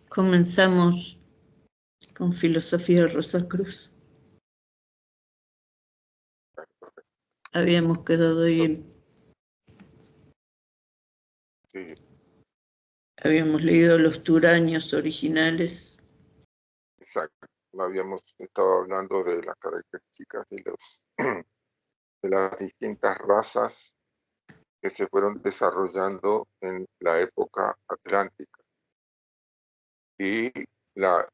Comenzamos con filosofía de Rosacruz. Habíamos quedado ahí. Sí. Habíamos leído los turaños originales. Exacto. Habíamos estado hablando de las características de las distintas razas que se fueron desarrollando en la época atlántica y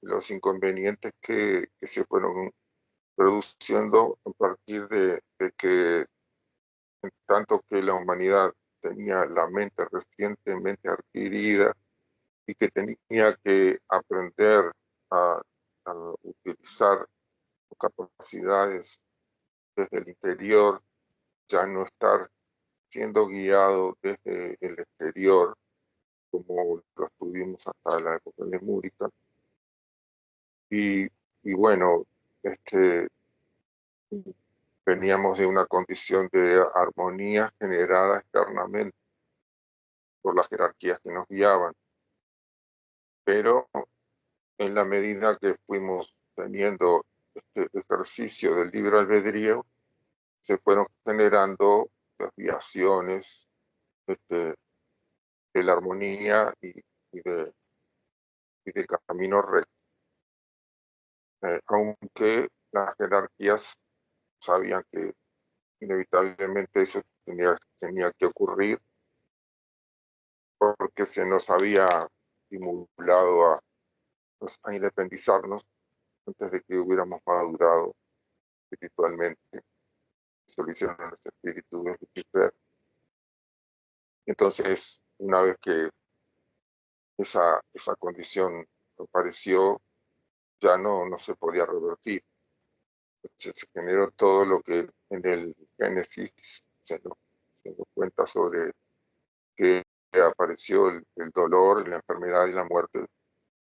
los inconvenientes que se fueron produciendo a partir de que, en tanto que la humanidad tenía la mente recientemente adquirida y que tenía que aprender a utilizar sus capacidades desde el interior, ya no estar siendo guiado desde el exterior, como lo estuvimos hasta la época lemúrica. Y bueno, veníamos de una condición de armonía generada externamente por las jerarquías que nos guiaban. Pero en la medida que fuimos teniendo este ejercicio del libre albedrío, se fueron generando desviaciones de la armonía y del camino recto. Aunque las jerarquías sabían que inevitablemente eso tenía que ocurrir, porque se nos había estimulado a independizarnos antes de que hubiéramos madurado espiritualmente. Eso lo hicieron los espíritus de Lucifer. Entonces, una vez que esa condición apareció, ya no se podía revertir. Se generó todo lo que en el Génesis se nos cuenta sobre que apareció el dolor, la enfermedad y la muerte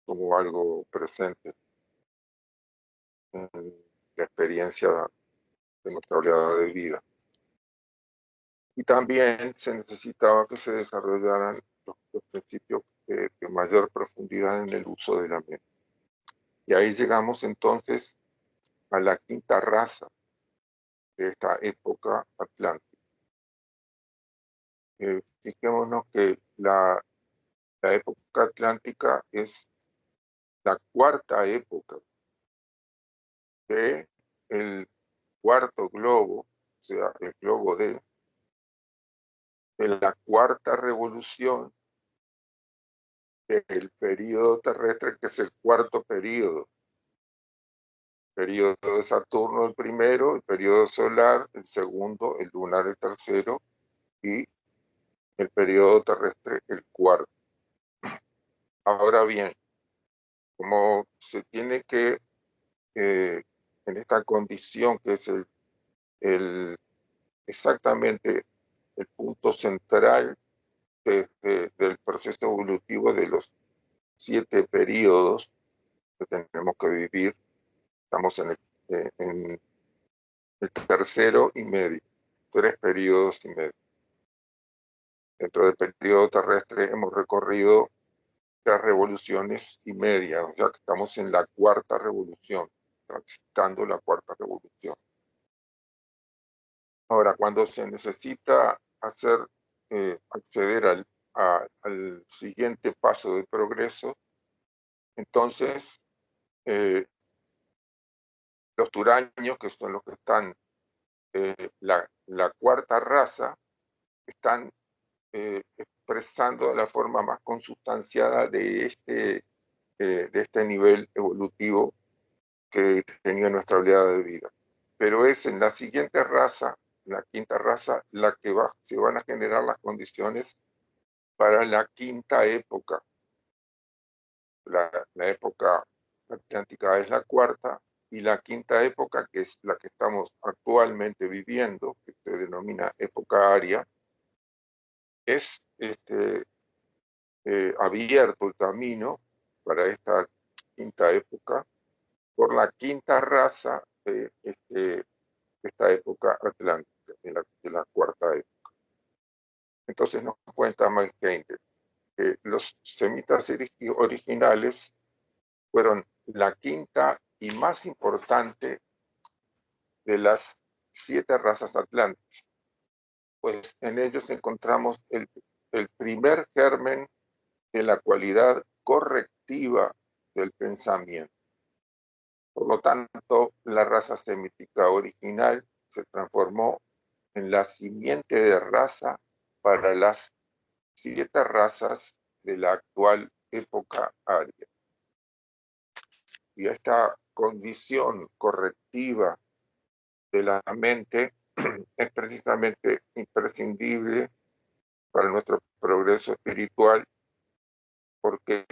como algo presente en la experiencia de nuestra oleada de vida. Y también se necesitaba que se desarrollaran los principios de mayor profundidad en el uso de la mente. Y ahí llegamos entonces a la quinta raza de esta época atlántica. Fijémonos que la época atlántica es la cuarta época de el cuarto globo, o sea, el globo de la cuarta revolución del periodo terrestre, que es el cuarto periodo. El periodo de Saturno el primero, el periodo solar el segundo, el lunar el tercero y el periodo terrestre el cuarto. Ahora bien, como se tiene que, en esta condición que es exactamente el punto central del proceso evolutivo de los 7 periodos que tenemos que vivir, estamos en el tercero y medio, 3 periodos y medio. Dentro del periodo terrestre hemos recorrido 3 revoluciones y media, o sea que estamos en la cuarta revolución, transitando la cuarta revolución. Ahora, cuando se necesita acceder al siguiente paso de progreso, entonces los turaños, que son los que están, la cuarta raza, están expresando de la forma más consustanciada de este nivel evolutivo que tenía nuestra oleada de vida. Pero es en la siguiente raza, la quinta raza, la que se van a generar las condiciones para la quinta época. La época atlántica es la cuarta, y la quinta época, que es la que estamos actualmente viviendo, que se denomina época aria, es abierto el camino para esta quinta época por la quinta raza de esta época atlántica, de la cuarta época. Entonces nos cuenta Max Keinder: los semitas originales fueron la quinta y más importante de las 7 razas atlantes, pues en ellos encontramos el primer germen de la cualidad correctiva del pensamiento. Por lo tanto, la raza semítica original se transformó en la simiente de raza para las 7 razas de la actual época aria. Y esta condición correctiva de la mente es precisamente imprescindible para nuestro progreso espiritual, porque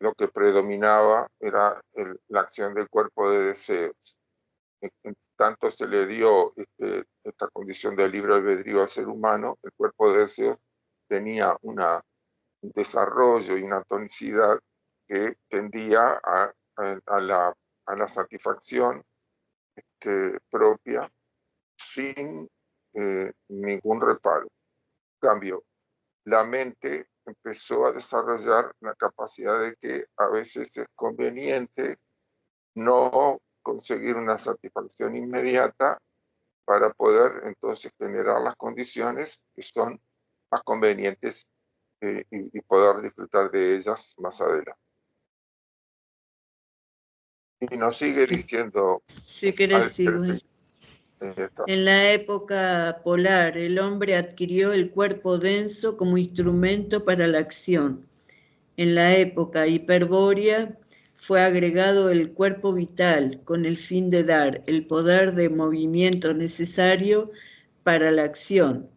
lo que predominaba era la acción del cuerpo de deseos. En tanto se le dio esta condición de libre albedrío al ser humano, el cuerpo de deseos tenía un desarrollo y una tonicidad que tendía a la satisfacción propia sin ningún reparo. En cambio, la mente empezó a desarrollar la capacidad de que a veces es conveniente no conseguir una satisfacción inmediata para poder entonces generar las condiciones que son más convenientes y poder disfrutar de ellas más adelante. Y nos sigue diciendo... Si querés, sigo. En la época polar, el hombre adquirió el cuerpo denso como instrumento para la acción. En la época hiperbórea, fue agregado el cuerpo vital con el fin de dar el poder de movimiento necesario para la acción.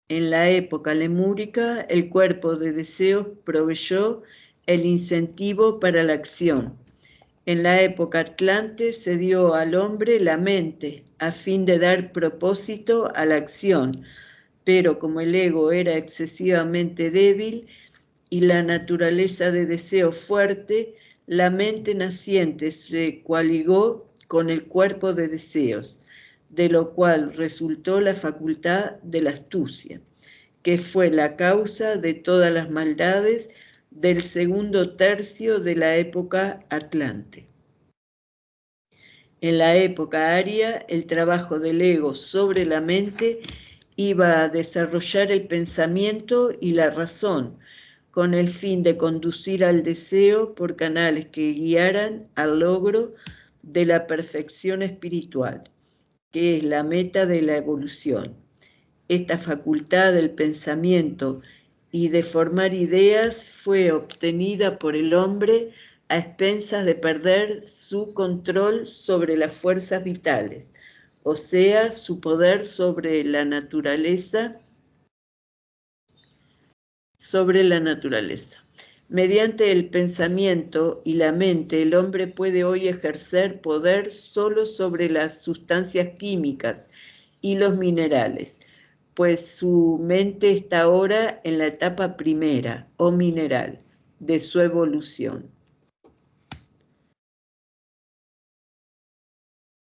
En la época lemúrica, el cuerpo de deseos proveyó el incentivo para la acción. En la época atlante se dio al hombre la mente a fin de dar propósito a la acción, pero como el ego era excesivamente débil y la naturaleza de deseo fuerte, la mente naciente se coaligó con el cuerpo de deseos, de lo cual resultó la facultad de la astucia, que fue la causa de todas las maldades del segundo tercio de la época atlante. En la época aria, el trabajo del ego sobre la mente iba a desarrollar el pensamiento y la razón, con el fin de conducir al deseo por canales que guiaran al logro de la perfección espiritual, que es la meta de la evolución. Esta facultad del pensamiento y de formar ideas fue obtenida por el hombre a expensas de perder su control sobre las fuerzas vitales, o sea, su poder sobre la naturaleza. Mediante el pensamiento y la mente, el hombre puede hoy ejercer poder solo sobre las sustancias químicas y los minerales, pues su mente está ahora en la etapa primera, o mineral, de su evolución.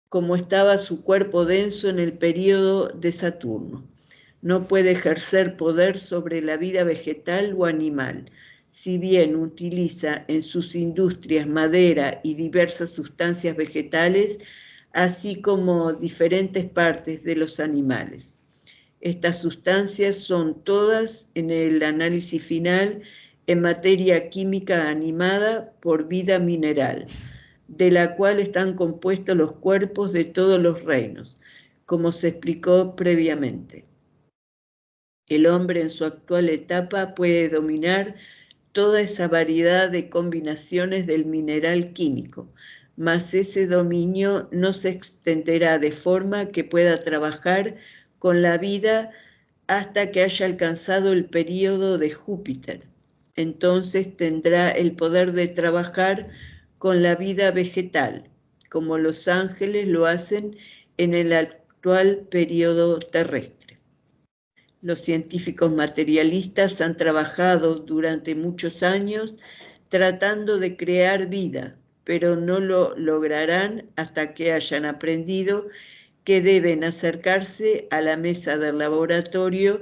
Como estaba su cuerpo denso en el período de Saturno. No puede ejercer poder sobre la vida vegetal o animal, si bien utiliza en sus industrias madera y diversas sustancias vegetales, así como diferentes partes de los animales. Estas sustancias son todas, en el análisis final, en materia química animada por vida mineral, de la cual están compuestos los cuerpos de todos los reinos, como se explicó previamente. El hombre en su actual etapa puede dominar toda esa variedad de combinaciones del mineral químico, mas ese dominio no se extenderá de forma que pueda trabajar con la vida hasta que haya alcanzado el período de Júpiter. Entonces tendrá el poder de trabajar con la vida vegetal, como los ángeles lo hacen en el actual período terrestre. Los científicos materialistas han trabajado durante muchos años tratando de crear vida, pero no lo lograrán hasta que hayan aprendido que deben acercarse a la mesa del laboratorio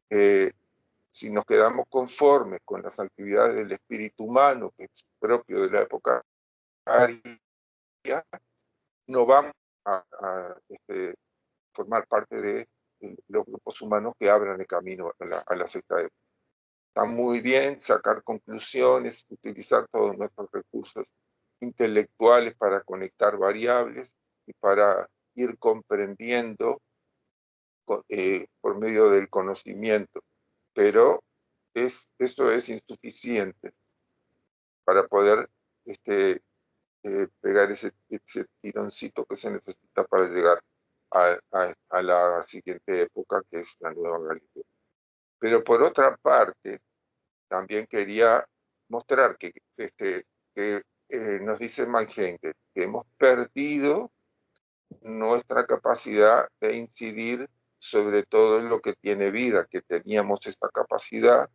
eh, si nos quedamos conformes con las actividades del espíritu humano, que es propio de la época aria, no vamos a formar parte de los grupos humanos que abran el camino a la sexta época. Está muy bien sacar conclusiones, utilizar todos nuestros recursos intelectuales para conectar variables y para ir comprendiendo por medio del conocimiento, pero esto es insuficiente para poder pegar ese tironcito que se necesita para llegar a la siguiente época, que es la Nueva Galilea. Pero por otra parte, también quería mostrar que nos dice Manhenger que hemos perdido nuestra capacidad de incidir sobre todo en lo que tiene vida, que teníamos esta capacidad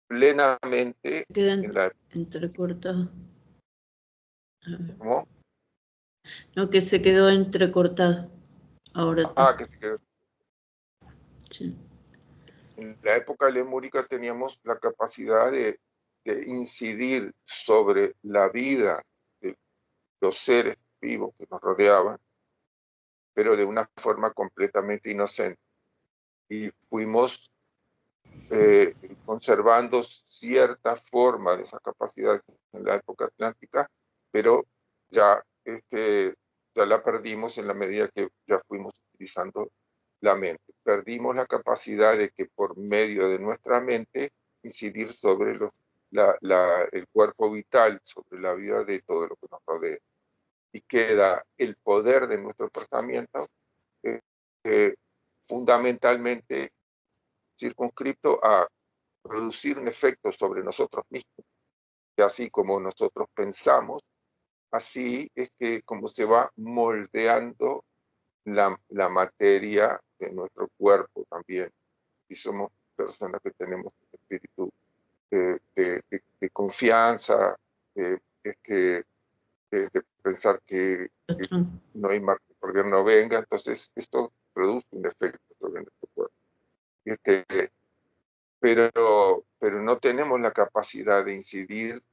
plenamente en la... entrecortado. ¿Cómo? No, que se quedó entrecortado. Ahora que se quedó. Sí. En la época lemúrica teníamos la capacidad de incidir sobre la vida de los seres vivos que nos rodeaban, pero de una forma completamente inocente. Y fuimos conservando cierta forma de esa capacidad en la época atlántica, pero ya, ya la perdimos en la medida que ya fuimos utilizando la mente. Perdimos la capacidad de que por medio de nuestra mente incidir sobre el cuerpo vital, sobre la vida de todo lo que nos rodea. Y queda el poder de nuestro pensamiento fundamentalmente circunscripto a producir un efecto sobre nosotros mismos, que así como nosotros pensamos, así es que como se va moldeando la materia de nuestro cuerpo también. Y somos personas que tenemos un espíritu de confianza, de pensar que no hay margen por que no venga, entonces esto produce un efecto sobre nuestro cuerpo. Pero no tenemos la capacidad de incidir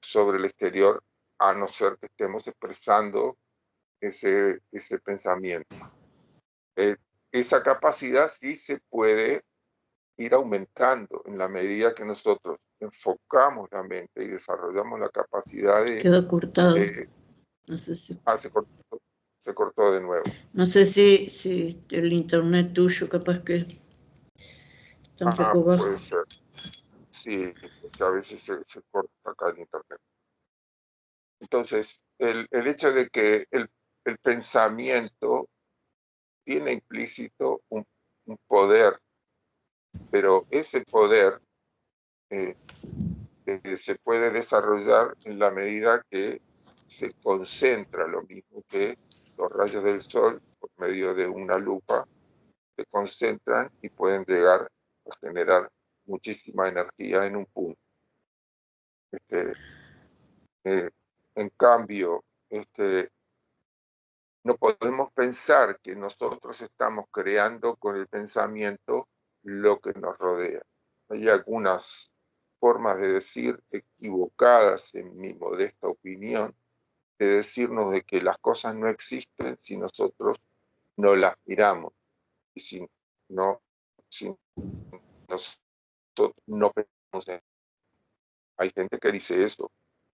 sobre el exterior a no ser que estemos expresando ese pensamiento. Esa capacidad sí se puede ir aumentando en la medida que nosotros enfocamos la mente y desarrollamos la capacidad de... Quedó cortado. No sé si... se cortó de nuevo. No sé si el internet tuyo capaz que está un poco bajo. Puede ser. Sí, porque a veces se corta acá el internet. Entonces, el hecho de que el pensamiento tiene implícito un poder, pero ese poder se puede desarrollar en la medida que se concentra, lo mismo que los rayos del sol por medio de una lupa se concentran y pueden llegar a generar muchísima energía en un punto. En cambio, no podemos pensar que nosotros estamos creando con el pensamiento lo que nos rodea. Hay algunas formas de decir equivocadas, en mi modesta opinión, de decirnos de que las cosas no existen si nosotros no las miramos y si nosotros no pensamos en. Hay gente que dice eso,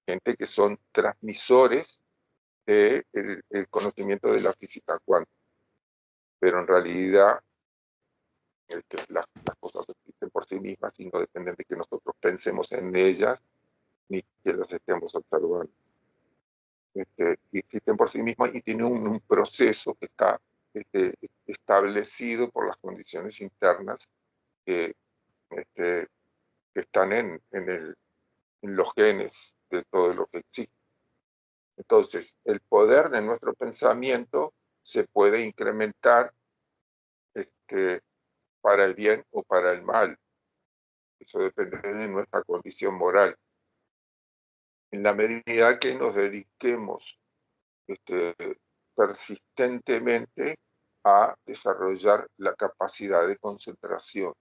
gente que son transmisores del el conocimiento de la física cuántica, pero en realidad las cosas existen por sí mismas y no dependen de que nosotros pensemos en ellas ni que las estemos observando. Existen por sí mismas y tienen un proceso que está establecido por las condiciones internas que están en los genes de todo lo que existe. Entonces, el poder de nuestro pensamiento se puede incrementar para el bien o para el mal. Eso depende de nuestra condición moral. En la medida que nos dediquemos persistentemente a desarrollar la capacidad de concentración.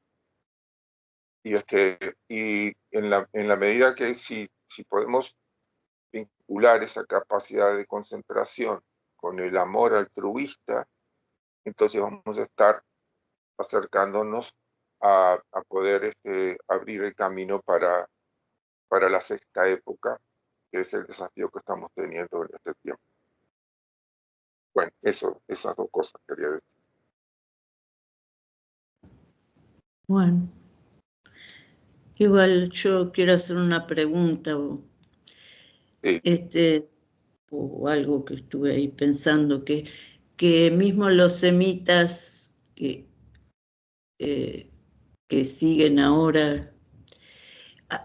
y en la medida que si podemos vincular esa capacidad de concentración con el amor altruista, entonces vamos a estar acercándonos a poder abrir el camino para la sexta época, que es el desafío que estamos teniendo en este tiempo. Bueno, esas dos cosas quería decir. Bueno, igual yo quiero hacer una pregunta Sí. o algo que estuve ahí pensando, que mismo los semitas que siguen ahora,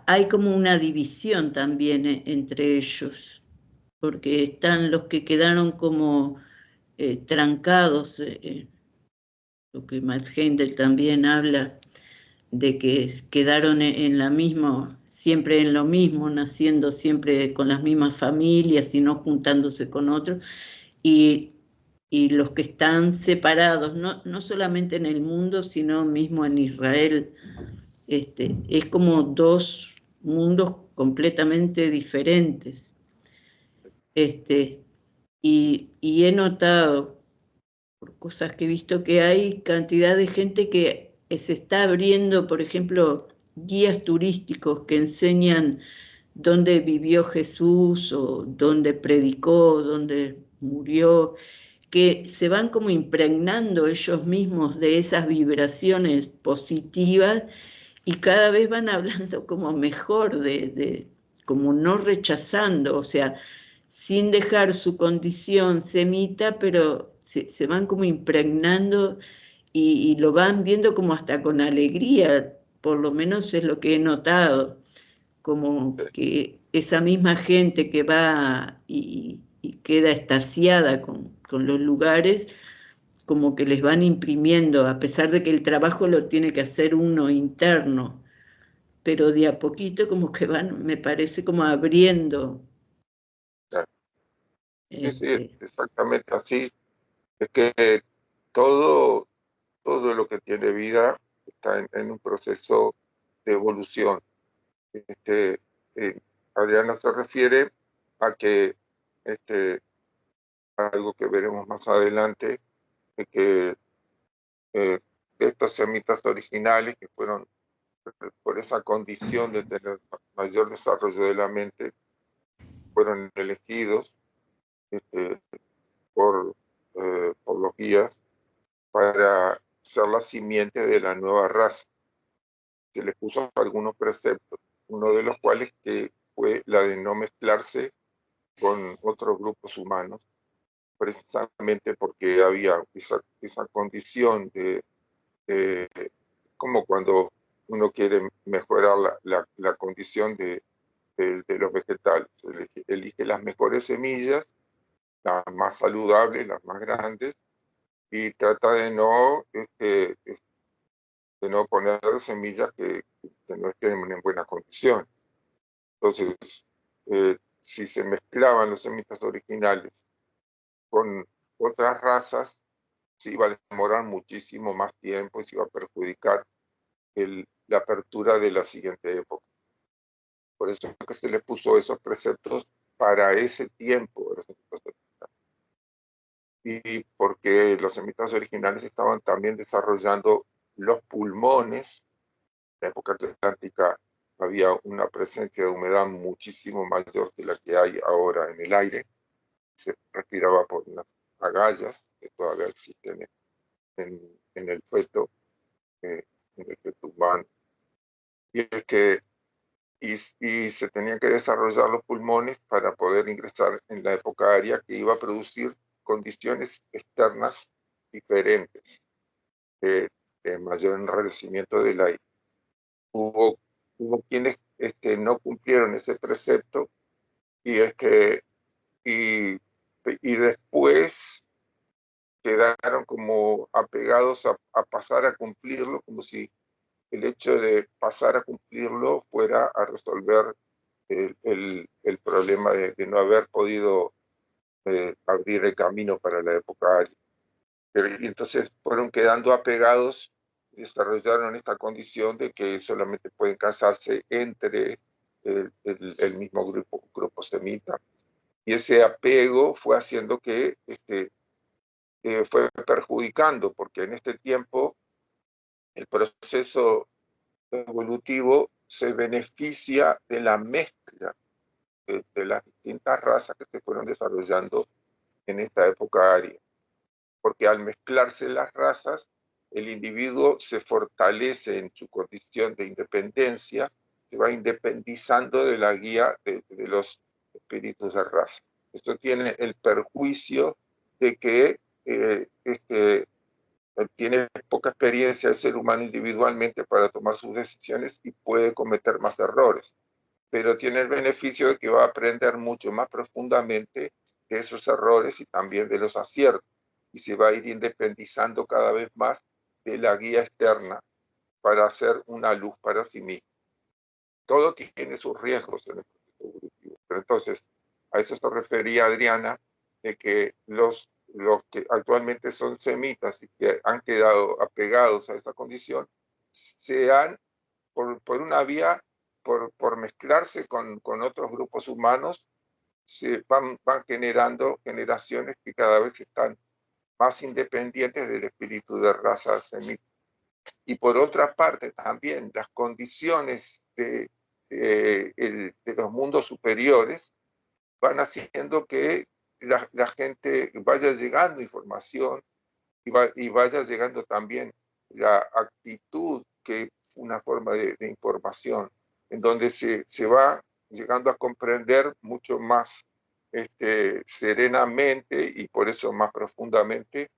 hay como una división también entre ellos, porque están los que quedaron como trancados, lo que Matt Heindel también habla, de que quedaron en la misma, siempre en lo mismo, naciendo siempre con las mismas familias y no juntándose con otros, y los que están separados, no solamente en el mundo, sino mismo en Israel, es como dos mundos completamente diferentes. Y he notado, por cosas que he visto, que hay cantidad de gente que se está abriendo, por ejemplo, guías turísticos que enseñan dónde vivió Jesús o dónde predicó, dónde murió, que se van como impregnando ellos mismos de esas vibraciones positivas y cada vez van hablando como mejor, como no rechazando, o sea, sin dejar su condición semita, pero se van como impregnando y lo van viendo como hasta con alegría, por lo menos es lo que he notado, como que esa misma gente que va y queda extasiada con los lugares, como que les van imprimiendo, a pesar de que el trabajo lo tiene que hacer uno interno, pero de a poquito como que van, me parece, como abriendo. Claro. Sí, Este, exactamente así. Es que todo lo que tiene vida está en un proceso de evolución. Eh, Adriana se refiere a que algo que veremos más adelante, de que de estos semitas originales que fueron por esa condición de tener mayor desarrollo de la mente, fueron elegidos este, por los guías para ser la simiente de la nueva raza. Se les puso algunos preceptos, uno de los cuales que fue la de no mezclarse con otros grupos humanos, precisamente porque había esa condición de como cuando uno quiere mejorar la condición de los vegetales. Elige las mejores semillas, las más saludables, las más grandes, y trata de no poner semillas que no estén en buena condición. Entonces, si se mezclaban los semitas originales con otras razas, se iba a demorar muchísimo más tiempo y se iba a perjudicar la apertura de la siguiente época. Por eso es que se le puso esos preceptos para ese tiempo. Y porque los semitas originales estaban también desarrollando los pulmones. En la época atlántica había una presencia de humedad muchísimo mayor que la que hay ahora en el aire. Se respiraba por unas agallas que todavía existen en el feto, en el feto humano. Y se tenían que desarrollar los pulmones para poder ingresar en la época aria, que iba a producir condiciones externas diferentes, de mayor enrarecimiento del aire. Hubo quienes no cumplieron ese precepto y después quedaron como apegados a pasar a cumplirlo, como si el hecho de pasar a cumplirlo fuera a resolver el problema de no haber podido abrir el camino para la época aria. Y entonces fueron quedando apegados desarrollaron esta condición de que solamente pueden casarse entre el mismo grupo semita. Y ese apego fue haciendo que fue perjudicando, porque en este tiempo el proceso evolutivo se beneficia de la mezcla de las distintas razas que se fueron desarrollando en esta época aria. Porque al mezclarse las razas, el individuo se fortalece en su condición de independencia, se va independizando de la guía de los espíritus de raza. Esto tiene el perjuicio de que tiene poca experiencia el ser humano individualmente para tomar sus decisiones y puede cometer más errores, pero tiene el beneficio de que va a aprender mucho más profundamente de esos errores y también de los aciertos, y se va a ir independizando cada vez más de la guía externa para hacer una luz para sí mismo. Todo tiene sus riesgos en el proceso evolutivo, pero entonces a eso se refería Adriana, de que los que actualmente son semitas y que han quedado apegados a esta condición, se han, por una vía, por mezclarse con otros grupos humanos, se van generando generaciones que cada vez están más independientes del espíritu de raza semita. Y por otra parte también las condiciones de los mundos superiores van haciendo que la gente vaya llegando información y vaya llegando también la actitud, que es una forma de información, en donde se va llegando a comprender mucho más serenamente y por eso más profundamente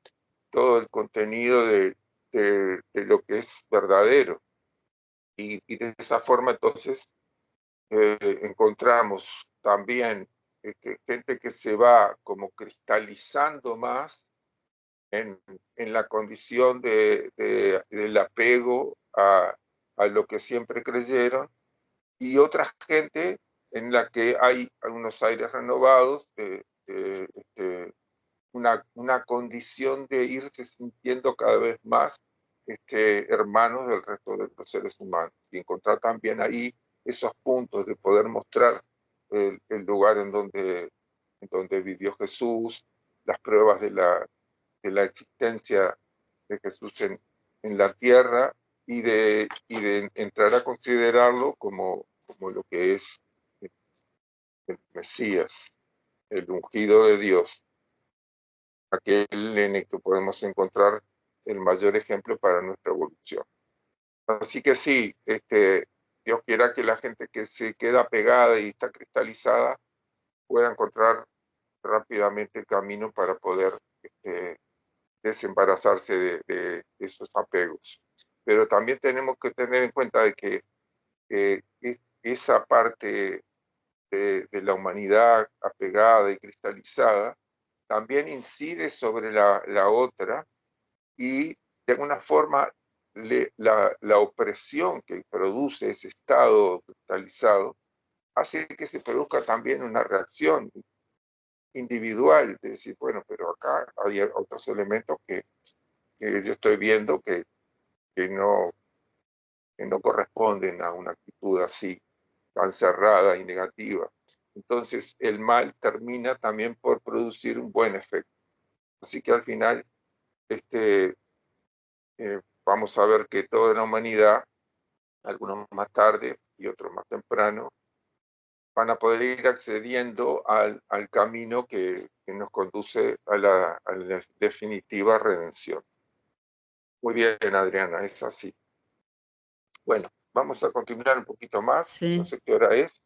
todo el contenido de lo que es verdadero. Y de esa forma entonces encontramos también gente que se va como cristalizando más en la condición del apego a lo que siempre creyeron, y otra gente en la que hay unos aires renovados, una condición de irse sintiendo cada vez más hermanos del resto de los seres humanos, y encontrar también ahí esos puntos de poder mostrar el lugar en donde vivió Jesús, las pruebas de la existencia de Jesús en la tierra, y de entrar a considerarlo como lo que es el Mesías, el ungido de Dios, aquel en el que podemos encontrar el mayor ejemplo para nuestra evolución. Así que sí, Dios quiera que la gente que se queda pegada y está cristalizada pueda encontrar rápidamente el camino para poder desembarazarse de esos apegos. Pero también tenemos que tener en cuenta de que esa parte de la humanidad apegada y cristalizada también incide sobre la otra, y de alguna forma la opresión que produce ese estado cristalizado hace que se produzca también una reacción individual, de decir, bueno, pero acá hay otros elementos que yo estoy viendo que no corresponden a una actitud así, tan cerrada y negativa. Entonces el mal termina también por producir un buen efecto. Así que al final vamos a ver que toda la humanidad, algunos más tarde y otros más temprano, van a poder ir accediendo al camino que nos conduce a la definitiva redención. Muy bien, Adriana, es así. Bueno, vamos a continuar un poquito más. Sí. No sé qué hora es.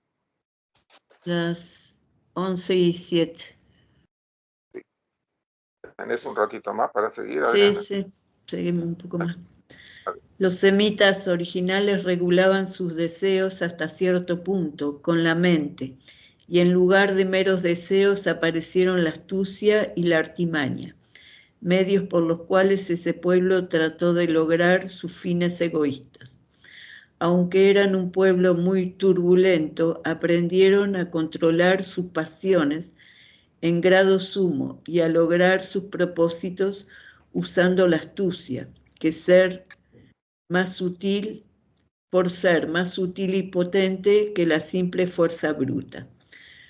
Las 11:07. Sí. ¿Tenés un ratito más para seguir, Sí, Adriana? sí, seguimos un poco más. Los semitas originales regulaban sus deseos hasta cierto punto, con la mente, y en lugar de meros deseos aparecieron la astucia y la artimaña, medios por los cuales ese pueblo trató de lograr sus fines egoístas. Aunque eran un pueblo muy turbulento, aprendieron a controlar sus pasiones en grado sumo y a lograr sus propósitos usando la astucia, que más sutil, por ser más sutil y potente que la simple fuerza bruta.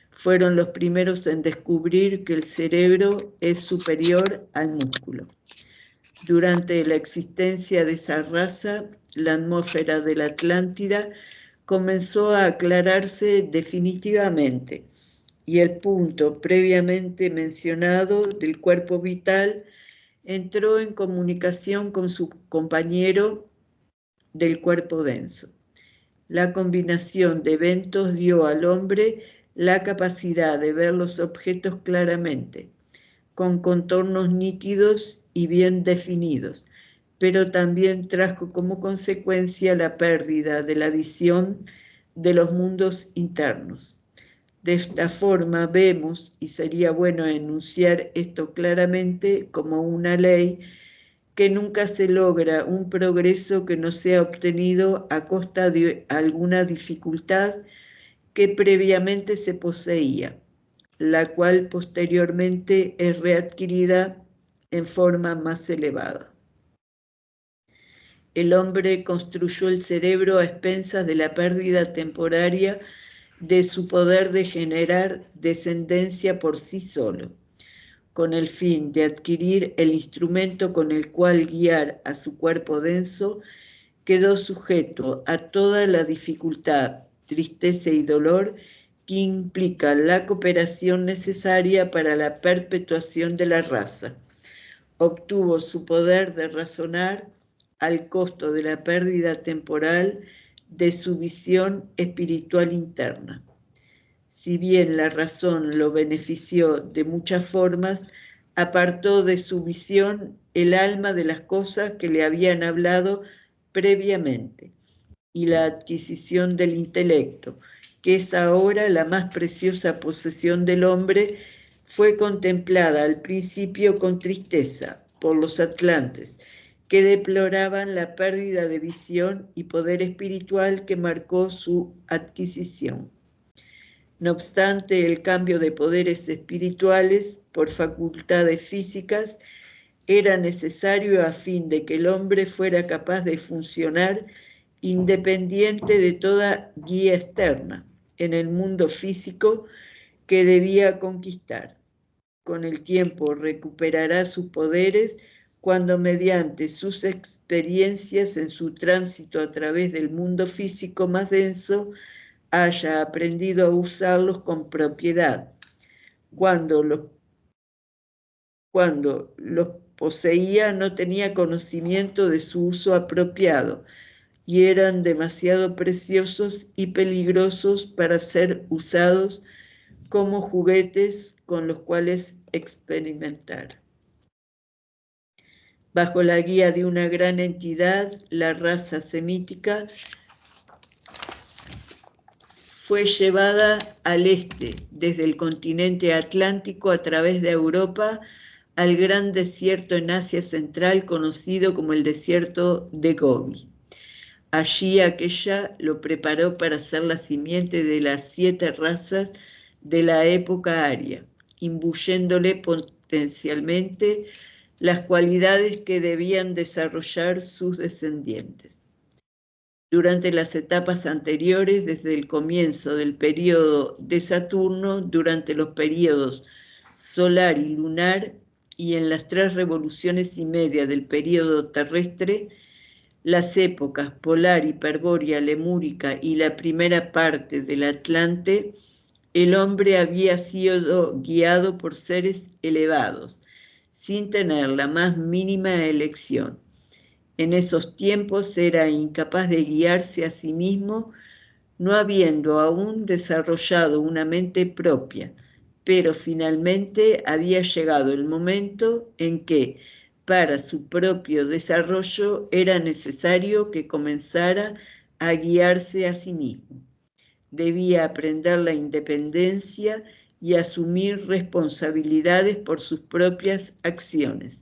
Fueron los primeros en descubrir que el cerebro es superior al músculo. Durante la existencia de esa raza, la atmósfera de la Atlántida comenzó a aclararse definitivamente y el punto previamente mencionado del cuerpo vital entró en comunicación con su compañero del cuerpo denso. La combinación de eventos dio al hombre la capacidad de ver los objetos claramente, con contornos nítidos y bien definidos, pero también trajo como consecuencia la pérdida de la visión de los mundos internos. De esta forma vemos, y sería bueno enunciar esto claramente como una ley, que nunca se logra un progreso que no sea obtenido a costa de alguna dificultad que previamente se poseía, la cual posteriormente es readquirida en forma más elevada. El hombre construyó el cerebro a expensas de la pérdida temporaria de su poder de generar descendencia por sí solo, con el fin de adquirir el instrumento con el cual guiar a su cuerpo denso, quedó sujeto a toda la dificultad, tristeza y dolor que implica la cooperación necesaria para la perpetuación de la raza. Obtuvo su poder de razonar al costo de la pérdida temporal de su visión espiritual interna. Si bien la razón lo benefició de muchas formas, apartó de su visión el alma de las cosas que le habían hablado previamente, y la adquisición del intelecto, que es ahora la más preciosa posesión del hombre, fue contemplada al principio con tristeza por los atlantes, que deploraban la pérdida de visión y poder espiritual que marcó su adquisición. No obstante, el cambio de poderes espirituales por facultades físicas era necesario a fin de que el hombre fuera capaz de funcionar independiente de toda guía externa en el mundo físico que debía conquistar. Con el tiempo recuperará sus poderes cuando mediante sus experiencias en su tránsito a través del mundo físico más denso haya aprendido a usarlos con propiedad. Cuando los poseía no tenía conocimiento de su uso apropiado y eran demasiado preciosos y peligrosos para ser usados como juguetes con los cuales experimentar. Bajo la guía de una gran entidad, la raza semítica fue llevada al este, desde el continente atlántico a través de Europa, al gran desierto en Asia Central conocido como el desierto de Gobi. Allí aquella lo preparó para ser la simiente de las 7 razas de la época aria, imbuyéndole potencialmente las cualidades que debían desarrollar sus descendientes. Durante las etapas anteriores, desde el comienzo del período de Saturno, durante los períodos solar y lunar, y en las 3 revoluciones y media del período terrestre, las épocas polar, hiperbórea, lemúrica y la primera parte del Atlante, el hombre había sido guiado por seres elevados, sin tener la más mínima elección. En esos tiempos era incapaz de guiarse a sí mismo, no habiendo aún desarrollado una mente propia, pero finalmente había llegado el momento en que, para su propio desarrollo, era necesario que comenzara a guiarse a sí mismo. Debía aprender la independencia y asumir responsabilidades por sus propias acciones.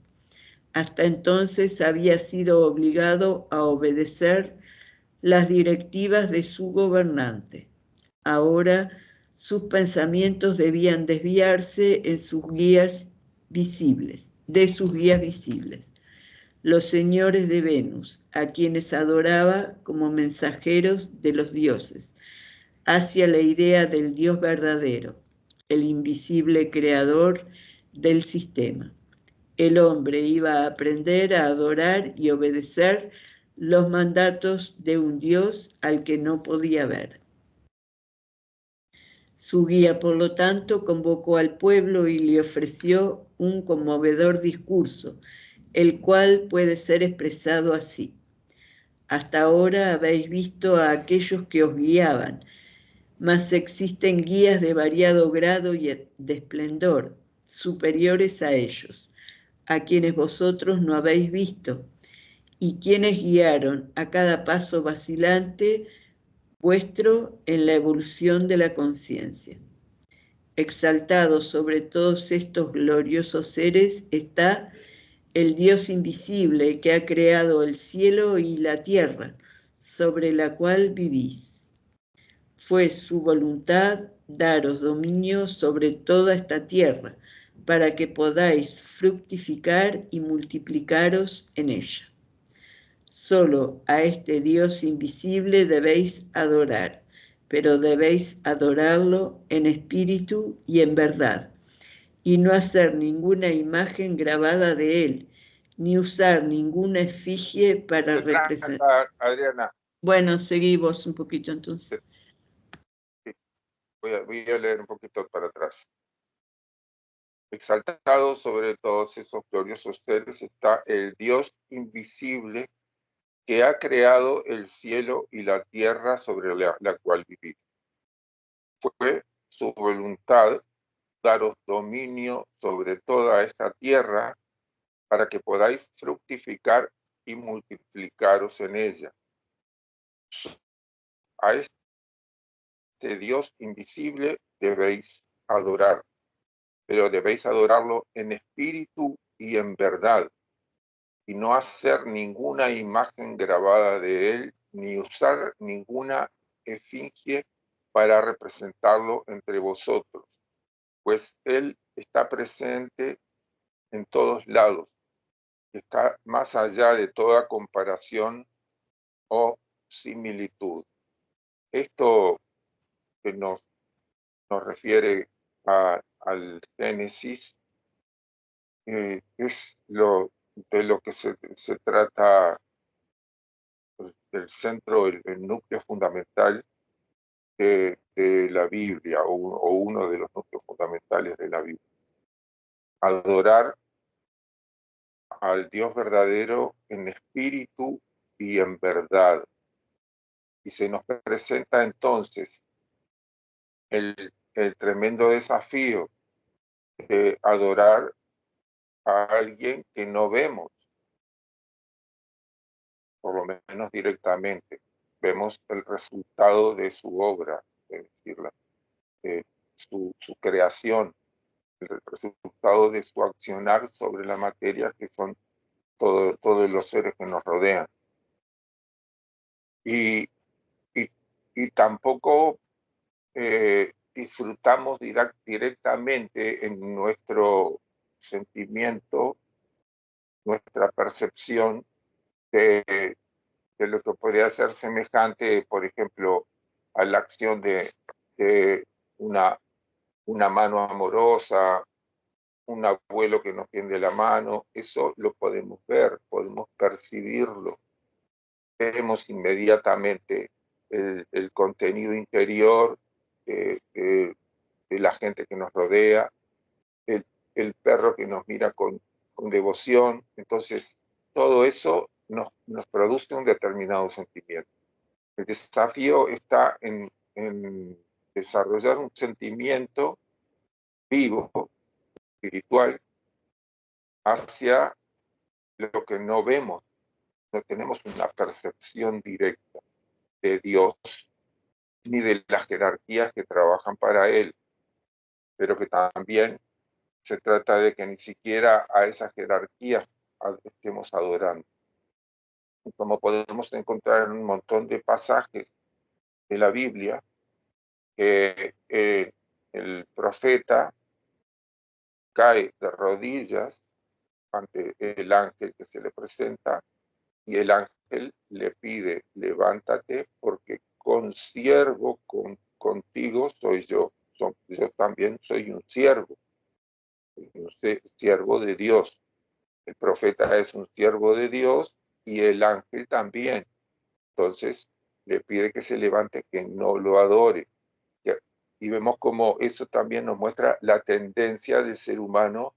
Hasta entonces había sido obligado a obedecer las directivas de su gobernante. Ahora sus pensamientos debían desviarse de sus guías visibles. los señores de Venus, a quienes adoraba como mensajeros de los dioses, hacia la idea del Dios verdadero, el invisible creador del sistema. El hombre iba a aprender a adorar y obedecer los mandatos de un Dios al que no podía ver. Su guía, por lo tanto, convocó al pueblo y le ofreció un conmovedor discurso, el cual puede ser expresado así. Hasta ahora habéis visto a aquellos que os guiaban, mas existen guías de variado grado y de esplendor, superiores a ellos, a quienes vosotros no habéis visto, y quienes guiaron a cada paso vacilante vuestro en la evolución de la conciencia. Exaltado sobre todos estos gloriosos seres está el Dios invisible que ha creado el cielo y la tierra, sobre la cual vivís. Fue su voluntad daros dominio sobre toda esta tierra, para que podáis fructificar y multiplicaros en ella. Solo a este Dios invisible debéis adorar, pero debéis adorarlo en espíritu y en verdad, y no hacer ninguna imagen grabada de él, ni usar ninguna efigie para representar. Adriana, Bueno, seguí vos un poquito entonces. voy a leer un poquito para atrás. Exaltado sobre todos esos gloriosos seres está el Dios invisible que ha creado el cielo y la tierra sobre la cual vivís. Fue su voluntad daros dominio sobre toda esta tierra para que podáis fructificar y multiplicaros en ella. A este Dios invisible debéis adorar, pero debéis adorarlo en espíritu y en verdad, y no hacer ninguna imagen grabada de él, ni usar ninguna efigie para representarlo entre vosotros, pues él está presente en todos lados, está más allá de toda comparación o similitud. Esto que nos refiere al Génesis es de lo que se trata, pues, el centro, el núcleo fundamental de la Biblia, o uno de los núcleos fundamentales de la Biblia. Adorar al Dios verdadero en espíritu y en verdad. Y se nos presenta entonces el tremendo desafío de adorar a alguien que no vemos, por lo menos directamente. Vemos el resultado de su obra, es decir, su creación, el resultado de su accionar sobre la materia, que son todos los seres que nos rodean. Y tampoco disfrutamos directamente en nuestro sentimiento, nuestra percepción de lo que podría ser semejante, por ejemplo, a la acción de una mano amorosa, un abuelo que nos tiende la mano. Eso lo podemos ver, podemos percibirlo. Vemos inmediatamente el contenido interior de la gente que nos rodea, el perro que nos mira con devoción. Entonces, todo eso nos produce un determinado sentimiento. El desafío está en desarrollar un sentimiento vivo, espiritual, hacia lo que no vemos. No tenemos una percepción directa de Dios ni de las jerarquías que trabajan para Él, pero que también se trata de que ni siquiera a esas jerarquías estemos adorando. Y como podemos encontrar en un montón de pasajes de la Biblia, que el profeta cae de rodillas ante el ángel que se le presenta, y el ángel le pide, levántate porque consiervo contigo soy yo. Yo también soy un siervo de Dios. El profeta es un siervo de Dios y el ángel también. Entonces le pide que se levante, que no lo adore. Y vemos como eso también nos muestra la tendencia del ser humano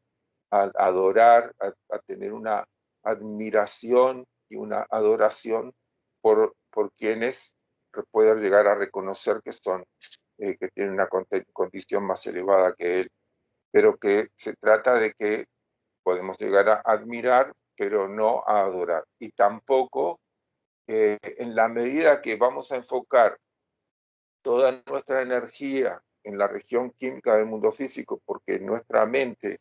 a adorar, a tener una admiración y una adoración por quienes puedan llegar a reconocer que son, que tienen una condición más elevada que él, pero que se trata de que podemos llegar a admirar, pero no a adorar. Y tampoco, en la medida que vamos a enfocar toda nuestra energía en la región química del mundo físico, porque nuestra mente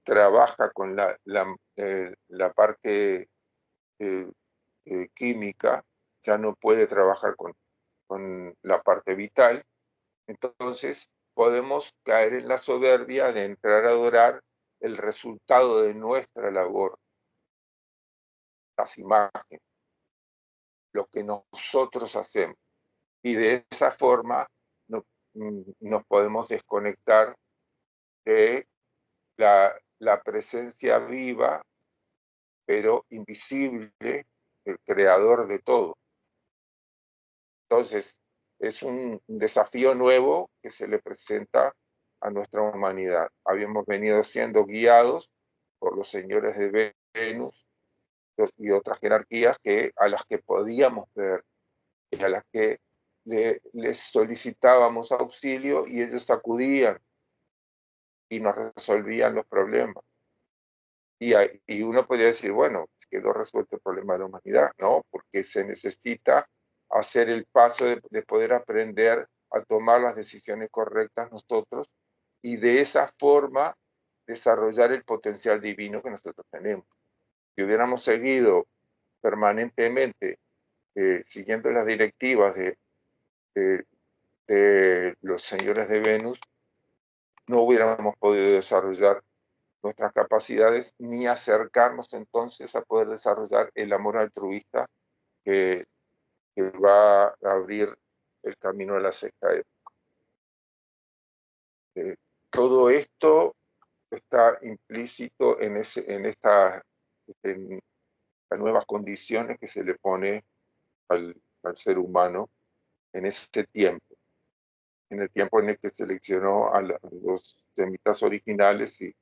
trabaja con la parte química, ya no puede trabajar con la parte vital, entonces podemos caer en la soberbia de entrar a adorar el resultado de nuestra labor, las imágenes, lo que nosotros hacemos. Y de esa forma nos podemos desconectar de la presencia viva, pero invisible, del creador de todo. Entonces, es un desafío nuevo que se le presenta a nuestra humanidad. Habíamos venido siendo guiados por los señores de Venus y otras jerarquías a las que podíamos ver, y a las que les solicitábamos auxilio y ellos acudían y nos resolvían los problemas. Y uno podría decir, bueno, quedó resuelto el problema de la humanidad. No, porque se necesita hacer el paso de poder aprender a tomar las decisiones correctas nosotros y de esa forma desarrollar el potencial divino que nosotros tenemos. Si hubiéramos seguido permanentemente siguiendo las directivas de los señores de Venus, no hubiéramos podido desarrollar nuestras capacidades ni acercarnos entonces a poder desarrollar el amor altruista que va a abrir el camino a la sexta época. Todo esto está implícito en estas nuevas condiciones que se le pone al ser humano en ese tiempo, en el tiempo en el que seleccionó a los semitas originales y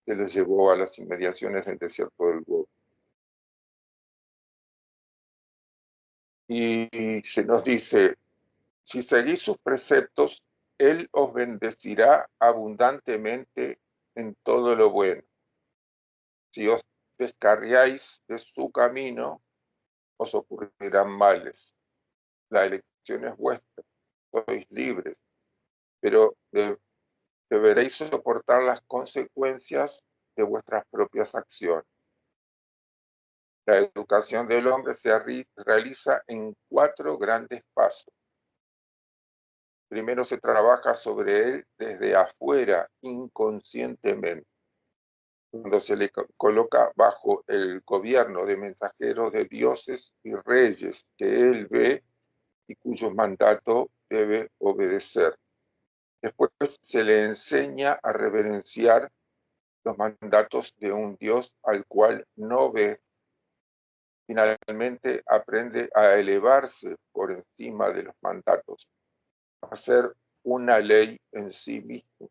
se los llevó a las inmediaciones del desierto del Gobi. Y se nos dice, si seguís sus preceptos, Él os bendecirá abundantemente en todo lo bueno. Si os descarriáis de su camino, os ocurrirán males. La elección es vuestra, sois libres, pero deberéis soportar las consecuencias de vuestras propias acciones. La educación del hombre se realiza en 4 grandes pasos. Primero se trabaja sobre él desde afuera, inconscientemente, cuando se le coloca bajo el gobierno de mensajeros de dioses y reyes que él ve y cuyo mandato debe obedecer. Después se le enseña a reverenciar los mandatos de un Dios al cual no ve. Finalmente aprende a elevarse por encima de los mandatos, a ser una ley en sí mismo,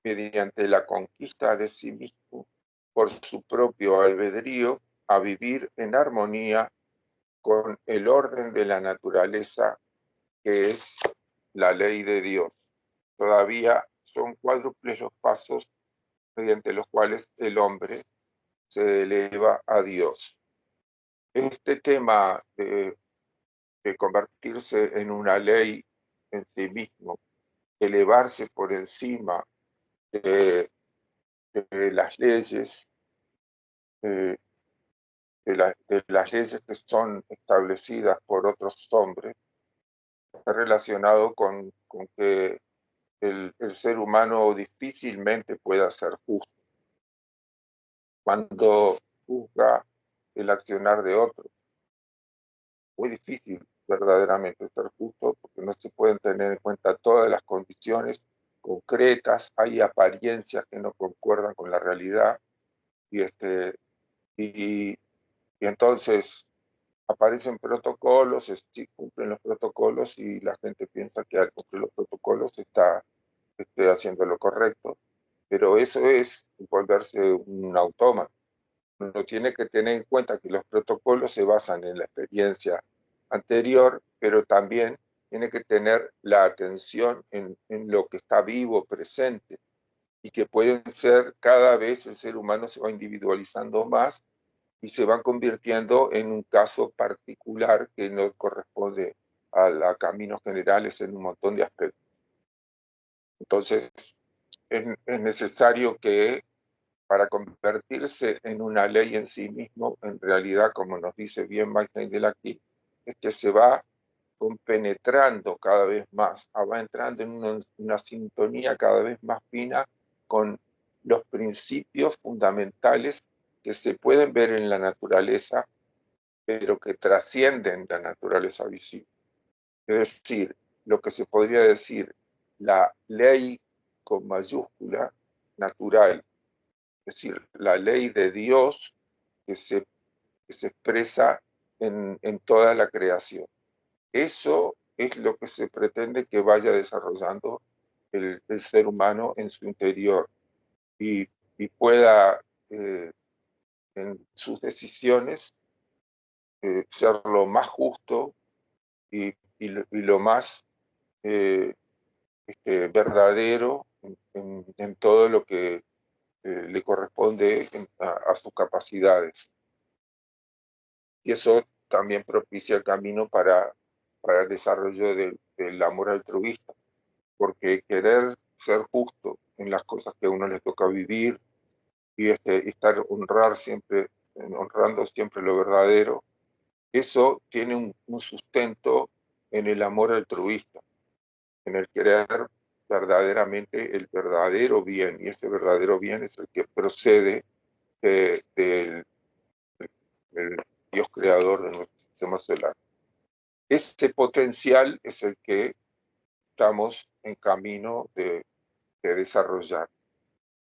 mediante la conquista de sí mismo, por su propio albedrío, a vivir en armonía con el orden de la naturaleza, que es la ley de Dios. Todavía son cuádruples los pasos mediante los cuales el hombre se eleva a Dios. Este tema de convertirse en una ley en sí mismo, elevarse por encima de las leyes, de las leyes que son establecidas por otros hombres, está relacionado con que el ser humano difícilmente pueda ser justo. cuando juzga el accionar de otros. Muy difícil verdaderamente ser justo porque no se pueden tener en cuenta todas las condiciones concretas, hay apariencias que no concuerdan con la realidad y, y entonces aparecen protocolos, sí cumplen los protocolos y la gente piensa que al cumplir los protocolos está haciendo lo correcto, pero eso es volverse un autómata. Uno tiene que tener en cuenta que los protocolos se basan en la experiencia anterior, pero también tiene que tener la atención en lo que está vivo, presente, y que pueden ser, cada vez el ser humano se va individualizando más y se van convirtiendo en un caso particular que no corresponde a caminos generales en un montón de aspectos. Entonces, es necesario que para convertirse en una ley en sí mismo, en realidad, como nos dice bien Mike Heindel aquí, es que se va compenetrando cada vez más, va entrando en una sintonía cada vez más fina con los principios fundamentales que se pueden ver en la naturaleza, pero que trascienden la naturaleza visible. Es decir, lo que se podría decir la ley con mayúscula natural, es decir, la ley de Dios que se expresa en toda la creación. Eso es lo que se pretende que vaya desarrollando el ser humano en su interior y pueda en sus decisiones ser lo más justo y lo más verdadero en todo lo que le corresponde a sus capacidades. Y eso también propicia el camino para el desarrollo del amor altruista, porque querer ser justo en las cosas que a uno le toca vivir y estar honrando siempre lo verdadero, eso tiene un sustento en el amor altruista, en el querer verdaderamente el verdadero bien, y ese verdadero bien es el que procede del Dios creador de nuestro sistema solar. Ese potencial es el que estamos en camino de desarrollar.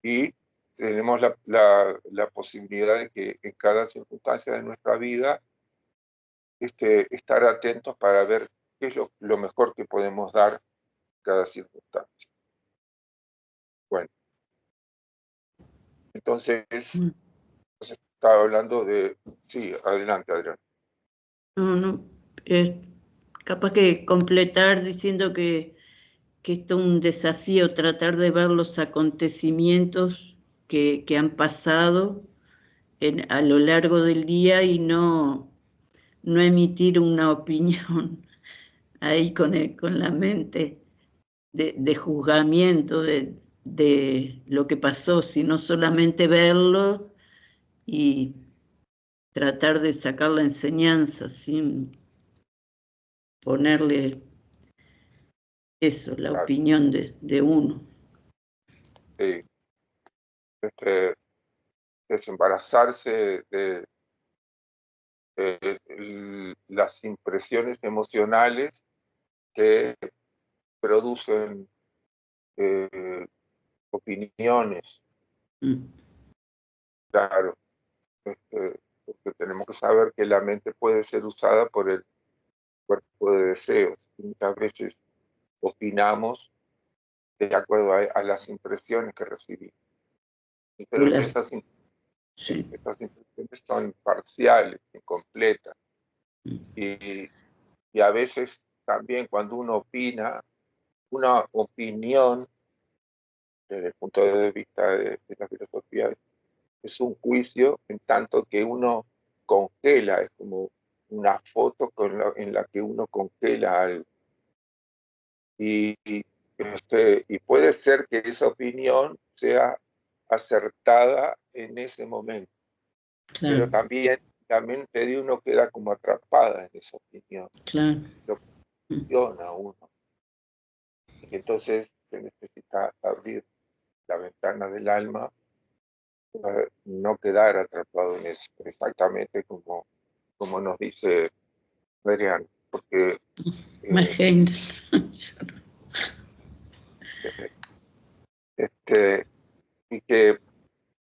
Y tenemos la posibilidad de que en cada circunstancia de nuestra vida estar atentos para ver qué es lo mejor que podemos dar en cada circunstancia. Bueno, entonces estaba hablando de... Sí, adelante, Adrián. No, capaz que completar diciendo que esto es un desafío, tratar de ver los acontecimientos que han pasado a lo largo del día y no emitir una opinión ahí con la mente de juzgamiento de lo que pasó, sino solamente verlo y tratar de sacar la enseñanza sin ponerle eso, la opinión de uno. Sí. Desembarazarse de las impresiones emocionales que producen opiniones. Claro, porque tenemos que saber que la mente puede ser usada por el cuerpo de deseos. Muchas veces opinamos de acuerdo a las impresiones que recibimos. Pero esas impresiones son parciales, incompletas. Y a veces también cuando uno opina, una opinión desde el punto de vista de la filosofía es un juicio en tanto que uno congela, es como una foto en la que uno congela algo. Y puede ser que esa opinión sea acertada en ese momento, Claro. pero también la mente de uno queda como atrapada en esa opinión. Claro. Lo cuestiona uno. Y entonces se necesita abrir la ventana del alma no quedar atrapado en eso, exactamente como nos dice Adrián, porque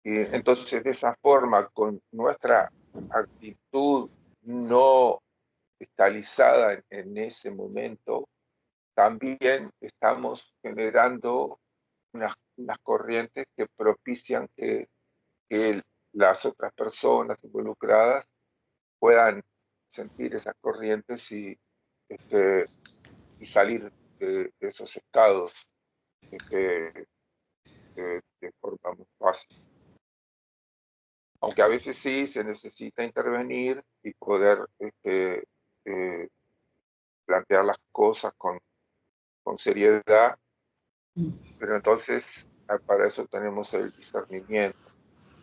y entonces de esa forma, con nuestra actitud no cristalizada en ese momento, también estamos generando unas corrientes que propician que las otras personas involucradas puedan sentir esas corrientes y salir de esos estados de forma muy fácil. Aunque a veces sí se necesita intervenir y poder plantear las cosas con seriedad, pero entonces para eso tenemos el discernimiento.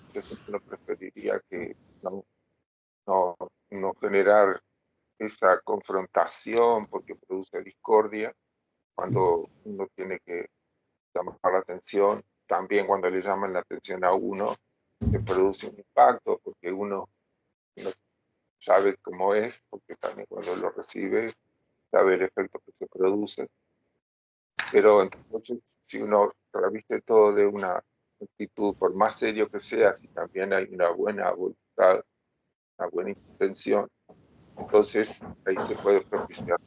Entonces uno preferiría que no generar esa confrontación porque produce discordia cuando uno tiene que llamar la atención. También cuando le llaman la atención a uno, que produce un impacto porque uno sabe cómo es, porque también cuando lo recibe sabe el efecto que se produce. Pero entonces, si uno reviste todo de una actitud, por más serio que sea, si también hay una buena voluntad, una buena intención, entonces ahí se puede propiciar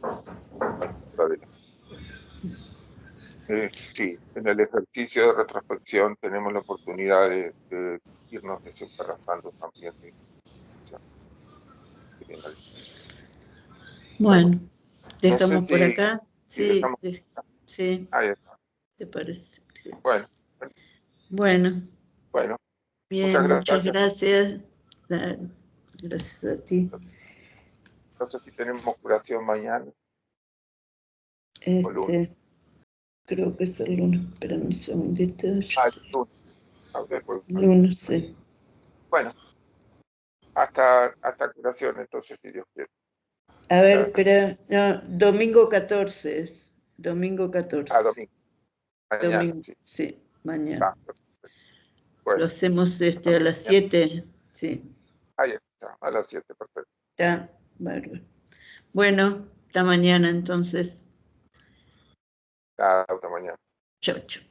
sí, en el ejercicio de retrospección tenemos la oportunidad de irnos desembarazando también de Bueno, dejamos no sé por acá. Sí, sí, ahí está. ¿te parece? Sí. Bueno, bien, muchas gracias. Gracias a ti. No sé si tenemos curación mañana. Creo que es el lunes. Espérame un segundito. El lunes. Lunes, sí. Bueno, hasta curación, entonces, si Dios quiere. A ver, espera. No, domingo 14 es. Domingo 14. Domingo. Mañana, domingo, sí, mañana. Bueno, lo hacemos a las 7. Sí. Ahí está, a las 7, perfecto. Está bárbaro. Bueno, hasta mañana entonces. Hasta mañana. Chau, chau.